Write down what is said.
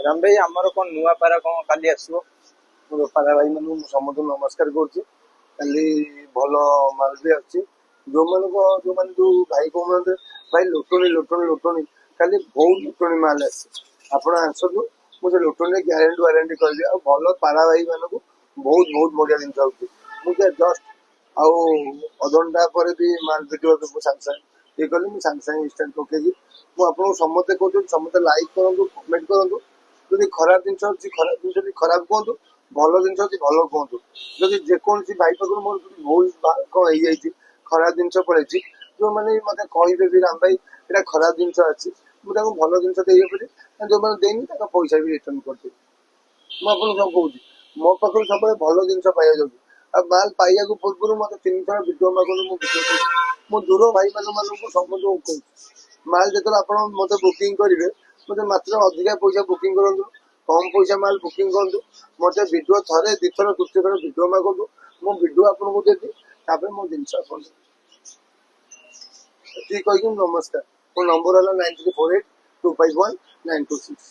राम भाई आमर कौन नुआ पारा कौन काली आसो ବେପାର ଭାଇ ମାନଙ୍କୁ ମୁଁ ସମସ୍ତଙ୍କୁ ନମସ୍କାର କରୁଛି। କାଲି ଭଲ ମାଲ ବି ଅଛି। ଯୋଉମାନେ ଯୋଉ ଭାଇ କହୁନାହାନ୍ତି ଭାଇ ଲୋଟଣି ଲୋଟଣି ଲୋଟଣି, କାଲି ବହୁତ ଲୋଟଣି ମାଲ ଆସିଛି। ଆପଣ ଆସନ୍ତୁ, ମୁଁ ସେ ଲୋଟଣିରେ ଗ୍ୟାରେଣ୍ଟି ୱାରେଣ୍ଟି କରିବି। ଆଉ ଭଲ ପାରା ଭାଇ ମାନଙ୍କୁ ବହୁତ ବହୁତ ବଢିଆ ଜିନିଷ ହଉଛି। ମୁଁ ଜଷ୍ଟ ଆଉ ଅଧଘଣ୍ଟା ପରେ ବି ମାଲ ଭିଡ଼ିଓ ସାଙ୍ଗେ ସାଙ୍ଗେ ଇଏ କଲି, ମୁଁ ସାଙ୍ଗେ ସାଙ୍ଗେ ଇନଷ୍ଟାଣ୍ଟ ପକେଇକି ମୁଁ ଆପଣଙ୍କୁ ସମସ୍ତେ କହୁଛନ୍ତି, ସମସ୍ତେ ଲାଇକ୍ କରନ୍ତୁ, କମେଣ୍ଟ କରନ୍ତୁ। ଯଦି ଖରାପ ଜିନିଷ ଅଛି ଖରାପ ଜିନିଷ ଯଦି ଖରାପ କୁହନ୍ତୁ, ଭଲ ଜିନିଷ ଅଛି ଭଲ କୁହନ୍ତୁ। ଯଦି ଯେକୌଣସି ଭାଇ ପାଖରୁ ମୋର ଯଦି ଭୁଲ କଣ ହେଇଯାଇଛି, ଖରାପ ଜିନିଷ ପଳେଇଛି, ଯୋଉମାନେ ମତେ କହିବେ ବି ରାମ ଭାଇ ଏଇଟା ଖରାପ ଜିନିଷ ଅଛି, ମୁଁ ତାଙ୍କୁ ଭଲ ଜିନିଷ ଦେଇପାରିବି। ଯୋଉମାନେ ଦେଇନି ତାଙ୍କ ପଇସା ବି ରିଟର୍ନ କରିଦେବି। ମୁଁ ଆପଣଙ୍କୁ ସବୁ କହୁଛି, ମୋ ପାଖରୁ ସବୁବେଳେ ଭଲ ଜିନିଷ ପାଇବା ଯାଉଛି। ଆଉ ମାଲ ପାଇବାକୁ ପୂର୍ବରୁ ମତେ 3 ଥର ଭିଡ଼ିଓ ମାଗନ୍ତୁ, ମୁଁ ଭିଡ଼ିଓ ଦେବି। ମୁଁ ଦୂର ଭାଇ ମାନଙ୍କୁ ସମସ୍ତଙ୍କୁ କହୁଛି, ମାଲ ଯେତେବେଳେ ଆପଣ ମତେ ବୁକିଂ କରିବେ, ମତେ ମାତ୍ର ଅଧିକା ପଇସା ବୁକିଂ କରନ୍ତୁ, କମ ପଇସା ମାଲ ବୁକିଂ କରନ୍ତୁ। ମତେ ଭିଡ଼ିଓ ଥରେ 2 ଥର 3 ଥର ଭିଡ଼ିଓ ମାଗନ୍ତୁ, ମୁଁ ଭିଡ଼ିଓ ଆପଣଙ୍କୁ ଦେବି। ତାପରେ ମୋ ଜିନିଷ ଆପଣ ଏତିକି କହିକି ମୁଁ ନମସ୍କାର। ମୋ ନମ୍ବର ହେଲା 9348251926।